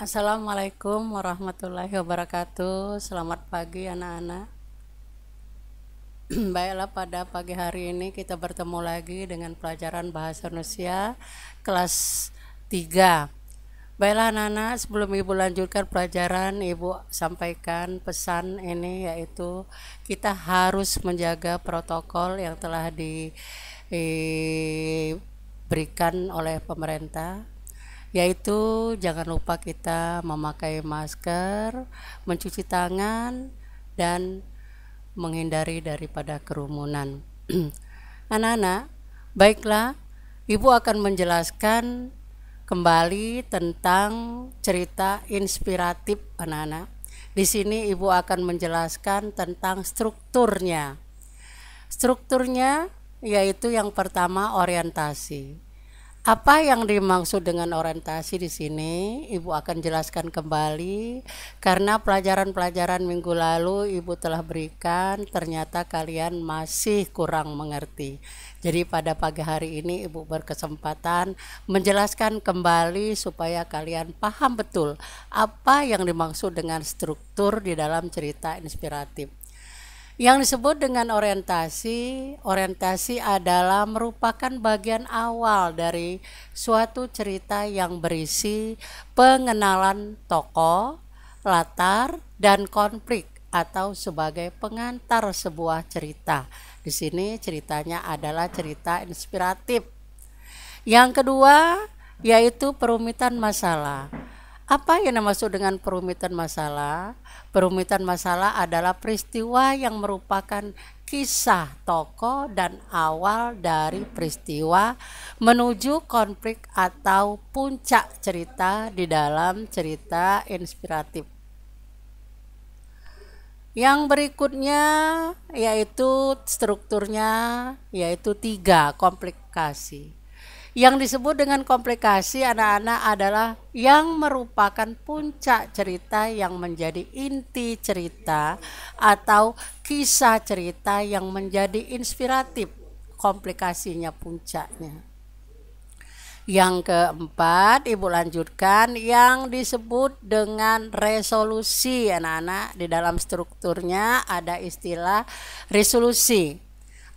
Assalamualaikum warahmatullahi wabarakatuh. Selamat pagi anak-anak. Baiklah, pada pagi hari ini kita bertemu lagi dengan pelajaran Bahasa Indonesia kelas 3. Baiklah anak-anak, sebelum Ibu lanjutkan pelajaran, Ibu sampaikan pesan ini, yaitu kita harus menjaga protokol yang telah diberikan oleh pemerintah, yaitu jangan lupa kita memakai masker, mencuci tangan, dan menghindari daripada kerumunan. Anak-anak, baiklah, Ibu akan menjelaskan kembali tentang cerita inspiratif anak-anak. Di sini Ibu akan menjelaskan tentang strukturnya. Strukturnya yaitu yang pertama orientasi. Apa yang dimaksud dengan orientasi di sini? Ibu akan jelaskan kembali karena pelajaran-pelajaran minggu lalu Ibu telah berikan, ternyata kalian masih kurang mengerti. Jadi pada pagi hari ini Ibu berkesempatan menjelaskan kembali supaya kalian paham betul apa yang dimaksud dengan struktur di dalam cerita inspiratif. Yang disebut dengan orientasi adalah merupakan bagian awal dari suatu cerita yang berisi pengenalan tokoh, latar, dan konflik atau sebagai pengantar sebuah cerita. Di sini ceritanya adalah cerita inspiratif. Yang kedua yaitu perumitan masalah. Apa yang dimaksud dengan perumitan masalah? Perumitan masalah adalah peristiwa yang merupakan kisah tokoh dan awal dari peristiwa menuju konflik atau puncak cerita di dalam cerita inspiratif. Yang berikutnya yaitu strukturnya yaitu 3 komplikasi. Yang disebut dengan komplikasi anak-anak adalah yang merupakan puncak cerita yang menjadi inti cerita atau kisah cerita yang menjadi inspiratif, komplikasinya puncaknya. Yang keempat, Ibu lanjutkan yang disebut dengan resolusi anak-anak. Di dalam strukturnya ada istilah resolusi.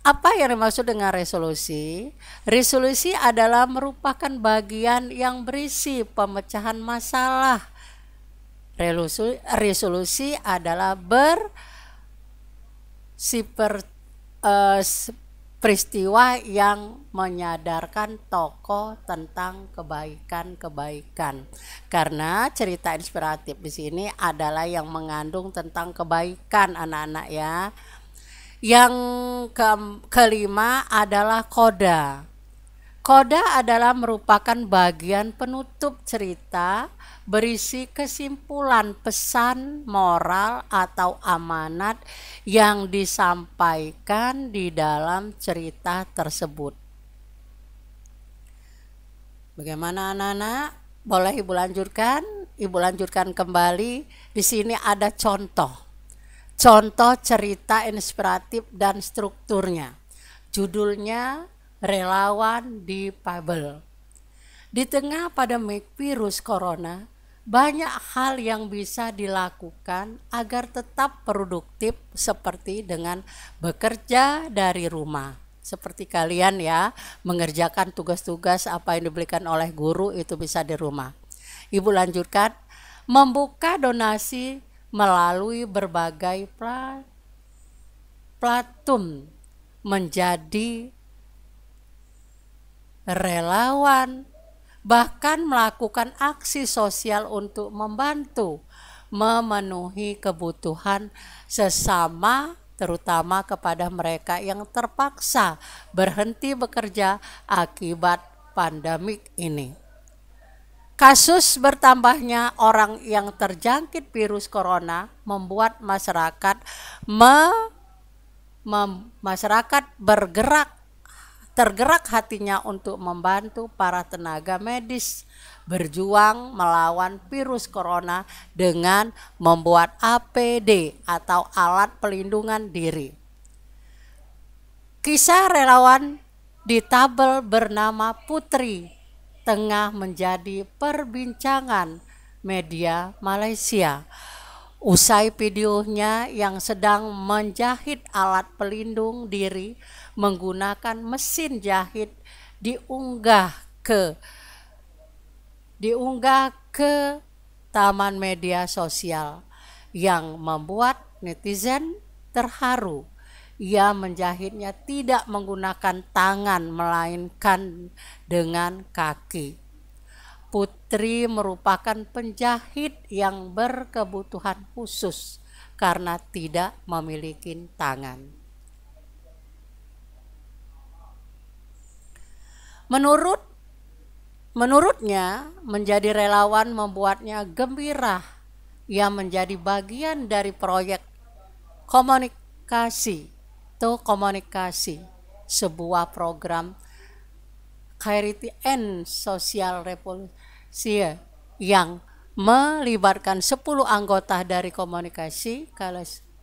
Apa yang dimaksud dengan resolusi? Resolusi adalah merupakan bagian yang berisi pemecahan masalah. Resolusi adalah peristiwa yang menyadarkan tokoh tentang kebaikan-kebaikan. Karena cerita inspiratif di sini adalah yang mengandung tentang kebaikan anak-anak ya. Yang kelima adalah koda. Koda adalah merupakan bagian penutup cerita berisi kesimpulan pesan moral atau amanat yang disampaikan di dalam cerita tersebut. Bagaimana anak-anak? Boleh Ibu lanjutkan? Ibu lanjutkan kembali. Di sini ada contoh cerita inspiratif dan strukturnya. Judulnya Relawan Difabel. Di tengah pandemi virus corona, banyak hal yang bisa dilakukan agar tetap produktif seperti dengan bekerja dari rumah. Seperti kalian ya, mengerjakan tugas-tugas apa yang diberikan oleh guru itu bisa di rumah. Ibu lanjutkan, membuka donasi melalui berbagai platform, menjadi relawan, bahkan melakukan aksi sosial untuk membantu memenuhi kebutuhan sesama, terutama kepada mereka yang terpaksa berhenti bekerja akibat pandemik ini. Kasus bertambahnya orang yang terjangkit virus corona membuat masyarakat tergerak hatinya untuk membantu para tenaga medis berjuang melawan virus corona dengan membuat APD atau alat pelindungan diri. Kisah relawan difabel bernama Putri tengah menjadi perbincangan media Malaysia. Usai videonya yang sedang menjahit alat pelindung diri menggunakan mesin jahit diunggah ke taman media sosial yang membuat netizen terharu. Ia menjahitnya tidak menggunakan tangan melainkan dengan kaki. Putri merupakan penjahit yang berkebutuhan khusus karena tidak memiliki tangan. Menurutnya, menjadi relawan membuatnya gembira. Ia menjadi bagian dari proyek komunikasi, sebuah program Charity and Social Revolution yang melibatkan 10 anggota dari komunikasi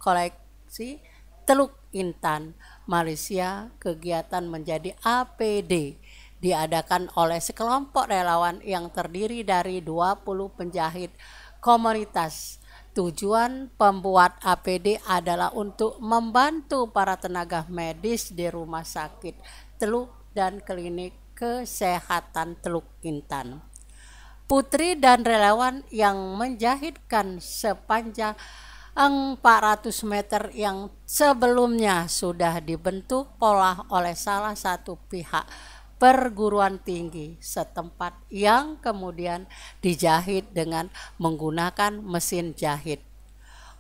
koleksi Teluk Intan, Malaysia. Kegiatan menjadi APD diadakan oleh sekelompok relawan yang terdiri dari 20 penjahit komunitas. Tujuan pembuat APD adalah untuk membantu para tenaga medis di rumah sakit Teluk dan klinik kesehatan Teluk Intan. Putri dan relawan yang menjahitkan sepanjang 400 meter yang sebelumnya sudah dibentuk pola oleh salah satu pihak perguruan tinggi setempat yang kemudian dijahit dengan menggunakan mesin jahit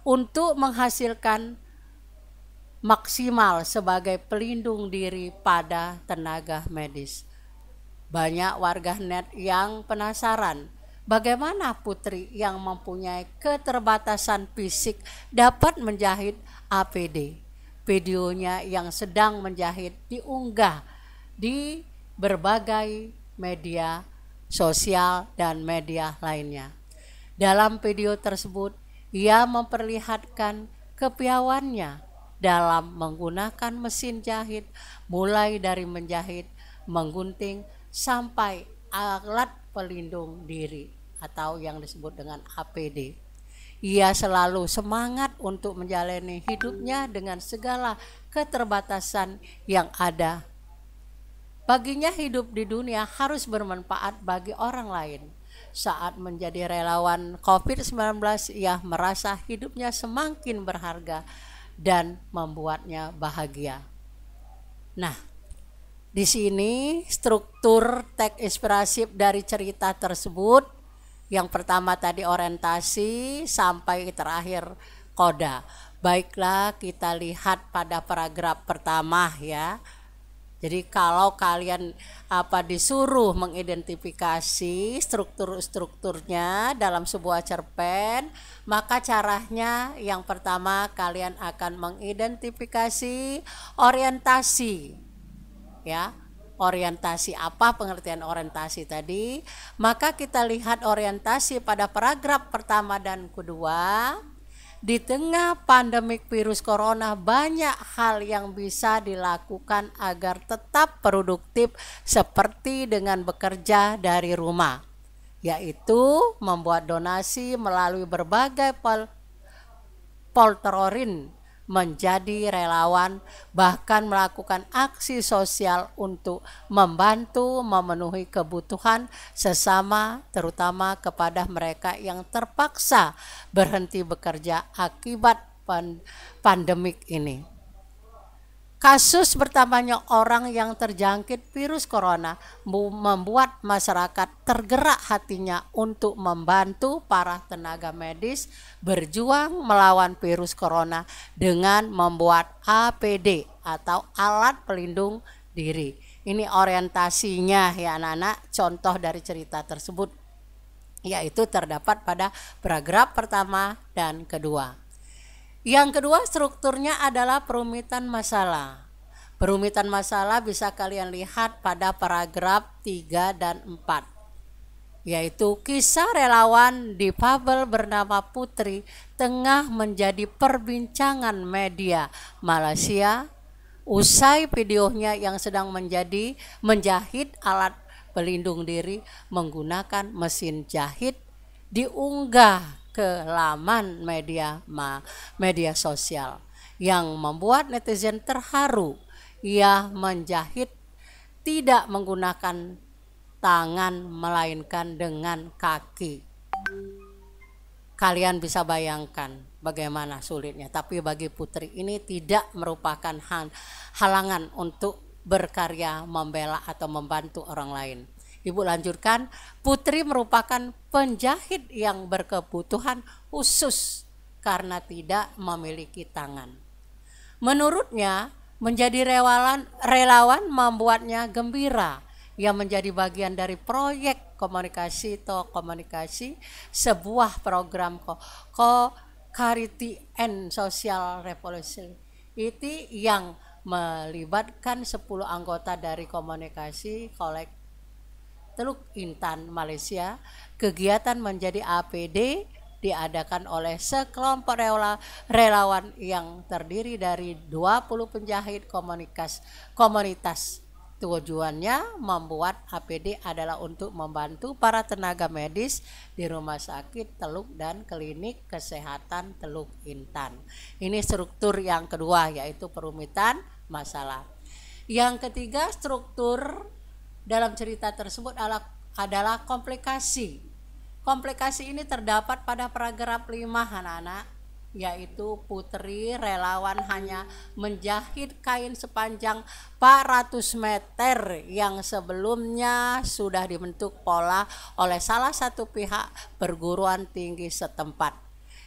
untuk menghasilkan maksimal sebagai pelindung diri pada tenaga medis. Banyak warganet yang penasaran bagaimana Putri yang mempunyai keterbatasan fisik dapat menjahit APD. Videonya yang sedang menjahit diunggah di berbagai media sosial dan media lainnya. Dalam video tersebut, ia memperlihatkan kepiawaiannya dalam menggunakan mesin jahit, mulai dari menjahit, menggunting, sampai alat pelindung diri atau yang disebut dengan APD. Ia selalu semangat untuk menjalani hidupnya dengan segala keterbatasan yang ada. Baginya hidup di dunia harus bermanfaat bagi orang lain. Saat menjadi relawan COVID-19, ia merasa hidupnya semakin berharga dan membuatnya bahagia. Nah, di sini struktur teks inspirasif dari cerita tersebut. Yang pertama tadi orientasi sampai terakhir koda. Baiklah, kita lihat pada paragraf pertama ya. Jadi kalau kalian disuruh mengidentifikasi strukturnya dalam sebuah cerpen, maka caranya yang pertama kalian akan mengidentifikasi orientasi. Ya, orientasi apa, pengertian orientasi tadi? Maka kita lihat orientasi pada paragraf pertama dan kedua. Di tengah pandemik virus corona, banyak hal yang bisa dilakukan agar tetap produktif, seperti dengan bekerja dari rumah, yaitu membuat donasi melalui berbagai poltron, menjadi relawan, bahkan melakukan aksi sosial untuk membantu memenuhi kebutuhan sesama, terutama kepada mereka yang terpaksa berhenti bekerja akibat pandemik ini. Kasus bertambahnya orang yang terjangkit virus corona membuat masyarakat tergerak hatinya untuk membantu para tenaga medis berjuang melawan virus corona dengan membuat APD atau alat pelindung diri. Ini orientasinya ya anak-anak, contoh dari cerita tersebut, yaitu terdapat pada paragraf pertama dan kedua. Yang kedua, strukturnya adalah perumitan masalah. Perumitan masalah bisa kalian lihat pada paragraf 3 dan 4. Yaitu kisah relawan difabel bernama Putri tengah menjadi perbincangan media Malaysia usai videonya yang sedang menjahit alat pelindung diri menggunakan mesin jahit diunggah ke laman media sosial yang membuat netizen terharu. Ia menjahit tidak menggunakan tangan melainkan dengan kaki. Kalian bisa bayangkan bagaimana sulitnya, tapi bagi Putri ini tidak merupakan halangan untuk berkarya, membela atau membantu orang lain. Ibu lanjutkan, Putri merupakan penjahit yang berkebutuhan khusus karena tidak memiliki tangan. Menurutnya, menjadi relawan membuatnya gembira. Ia menjadi bagian dari proyek komunikasi sebuah program Charity and Social Revolution itu yang melibatkan 10 anggota dari komunikasi kolektif Teluk Intan Malaysia. Kegiatan menjadi APD diadakan oleh sekelompok relawan yang terdiri dari 20 penjahit komunitas. Tujuannya membuat APD adalah untuk membantu para tenaga medis di rumah sakit Teluk dan klinik kesehatan Teluk Intan. Ini struktur yang kedua, yaitu perumitan masalah. Yang ketiga, struktur dalam cerita tersebut adalah komplikasi. Komplikasi ini terdapat pada paragraf 5 anak-anak, yaitu Putri relawan hanya menjahit kain sepanjang 400 meter yang sebelumnya sudah dibentuk pola oleh salah satu pihak perguruan tinggi setempat,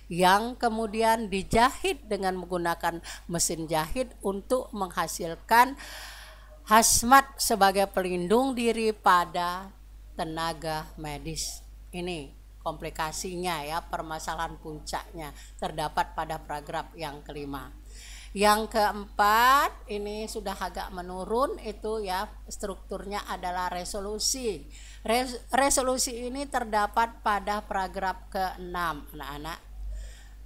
yang kemudian dijahit dengan menggunakan mesin jahit untuk menghasilkan hazmat sebagai pelindung diri pada tenaga medis. Ini komplikasinya ya, permasalahan puncaknya terdapat pada paragraf yang kelima. Yang keempat ini sudah agak menurun, itu ya strukturnya adalah resolusi. Resolusi ini terdapat pada paragraf ke-6 anak-anak.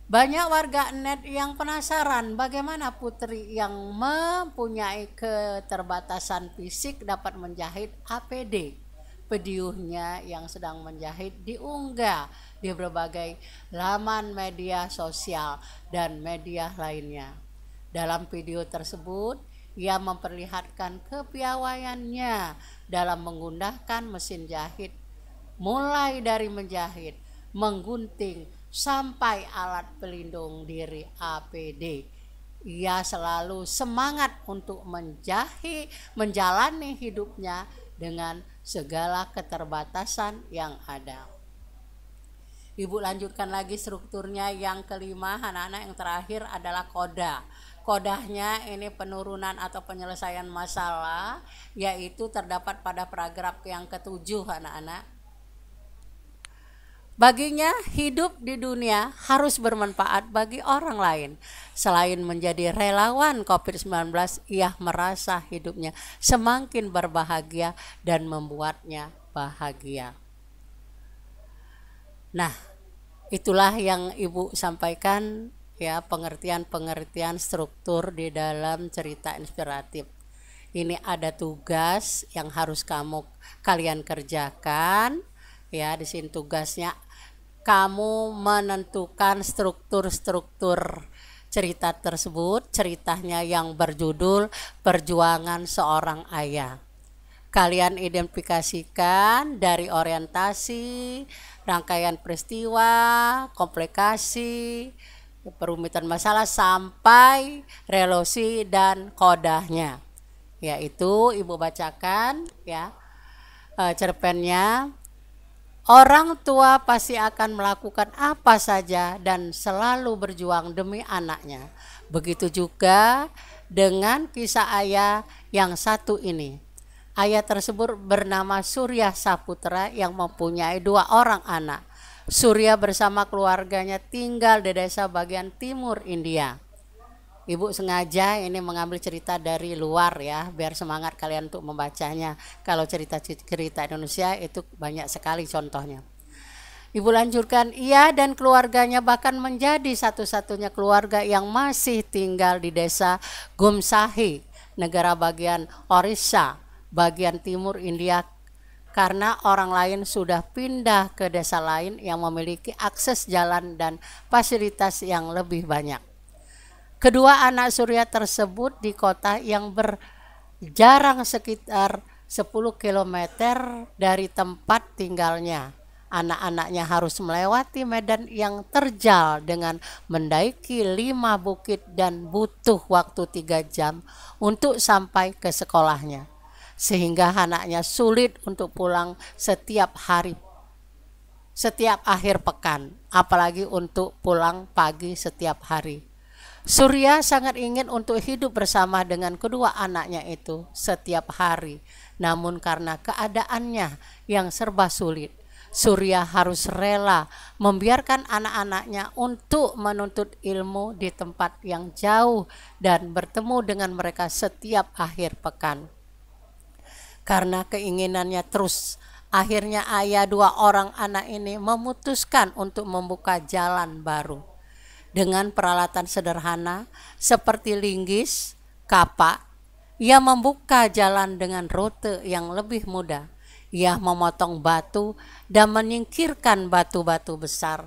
Banyak warga net yang penasaran bagaimana Putri yang mempunyai keterbatasan fisik dapat menjahit APD. Videonya yang sedang menjahit diunggah di berbagai laman media sosial dan media lainnya. Dalam video tersebut, ia memperlihatkan kepiawaiannya dalam menggunakan mesin jahit, mulai dari menjahit, menggunting, sampai alat pelindung diri APD. Ia selalu semangat untuk menjalani hidupnya dengan segala keterbatasan yang ada. Ibu lanjutkan lagi strukturnya yang kelima anak-anak. Yang terakhir adalah koda. Kodahnya ini penurunan atau penyelesaian masalah, yaitu terdapat pada paragraf yang ke-7 anak-anak. Baginya hidup di dunia harus bermanfaat bagi orang lain. Selain menjadi relawan COVID-19, ia merasa hidupnya semakin berbahagia dan membuatnya bahagia. Nah, itulah yang Ibu sampaikan ya, pengertian-pengertian struktur di dalam cerita inspiratif. Ini ada tugas yang harus kalian kerjakan ya. Di sini tugasnya kamu menentukan struktur cerita tersebut. Ceritanya yang berjudul Perjuangan Seorang Ayah. Kalian identifikasikan dari orientasi, rangkaian peristiwa, komplikasi, perumitan masalah sampai relasi dan kodahnya. Yaitu Ibu bacakan ya cerpennya. Orang tua pasti akan melakukan apa saja dan selalu berjuang demi anaknya. Begitu juga dengan kisah ayah yang satu ini. Ayah tersebut bernama Surya Saputra yang mempunyai 2 orang anak. Surya bersama keluarganya tinggal di desa bagian timur India. Ibu sengaja ini mengambil cerita dari luar ya, biar semangat kalian untuk membacanya. Kalau cerita-cerita Indonesia itu banyak sekali contohnya. Ibu lanjutkan, ia dan keluarganya bahkan menjadi satu-satunya keluarga yang masih tinggal di desa Gumsahi, negara bagian Orissa, bagian timur India karena orang lain sudah pindah ke desa lain yang memiliki akses jalan dan fasilitas yang lebih banyak. Kedua anak Surya tersebut di kota yang berjarak sekitar 10 kilometer dari tempat tinggalnya. Anak-anaknya harus melewati medan yang terjal dengan mendaiki 5 bukit dan butuh waktu 3 jam untuk sampai ke sekolahnya. Sehingga anaknya sulit untuk pulang setiap hari, setiap akhir pekan, apalagi untuk pulang pagi setiap hari. Surya sangat ingin untuk hidup bersama dengan kedua anaknya itu setiap hari. Namun karena keadaannya yang serba sulit, Surya harus rela membiarkan anak-anaknya untuk menuntut ilmu di tempat yang jauh dan bertemu dengan mereka setiap akhir pekan. Karena keinginannya terus, akhirnya ayah dua orang anak ini memutuskan untuk membuka jalan baru. Dengan peralatan sederhana seperti linggis, kapak, ia membuka jalan dengan rute yang lebih mudah. Ia memotong batu dan menyingkirkan batu-batu besar.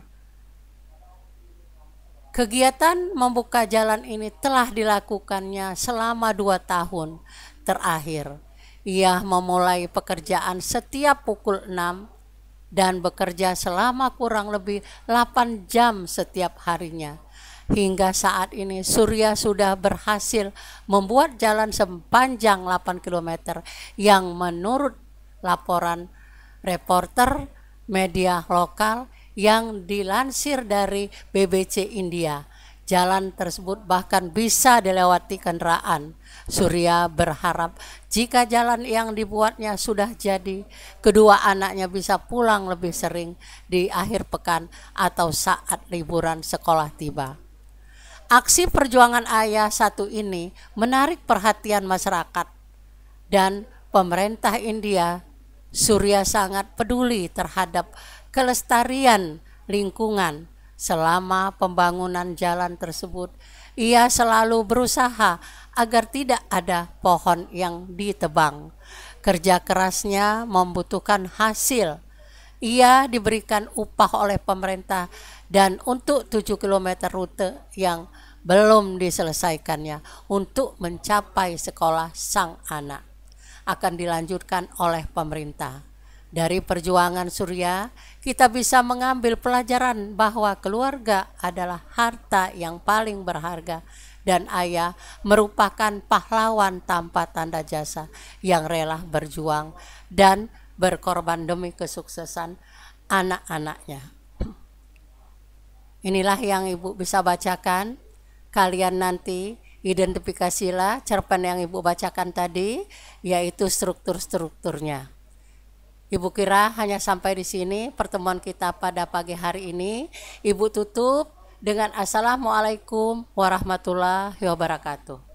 Kegiatan membuka jalan ini telah dilakukannya selama 2 tahun terakhir. Ia memulai pekerjaan setiap pukul 6 dan bekerja selama kurang lebih 8 jam setiap harinya. Hingga saat ini Surya sudah berhasil membuat jalan sepanjang 8 km yang menurut laporan reporter media lokal yang dilansir dari BBC India, jalan tersebut bahkan bisa dilewati kendaraan. Surya berharap jika jalan yang dibuatnya sudah jadi, kedua anaknya bisa pulang lebih sering di akhir pekan atau saat liburan sekolah tiba. Aksi perjuangan ayah satu ini menarik perhatian masyarakat dan pemerintah India. Surya sangat peduli terhadap kelestarian lingkungan. Selama pembangunan jalan tersebut, ia selalu berusaha agar tidak ada pohon yang ditebang. Kerja kerasnya membutuhkan hasil. Ia diberikan upah oleh pemerintah dan untuk 7 km rute yang belum diselesaikannya untuk mencapai sekolah sang anak akan dilanjutkan oleh pemerintah. Dari perjuangan Surya, kita bisa mengambil pelajaran bahwa keluarga adalah harta yang paling berharga dan ayah merupakan pahlawan tanpa tanda jasa yang rela berjuang dan berkorban demi kesuksesan anak-anaknya. Inilah yang Ibu bisa bacakan. Kalian nanti identifikasilah cerpen yang Ibu bacakan tadi, yaitu struktur-strukturnya. Ibu kira hanya sampai di sini pertemuan kita pada pagi hari ini. Ibu tutup dengan Assalamualaikum warahmatullahi wabarakatuh.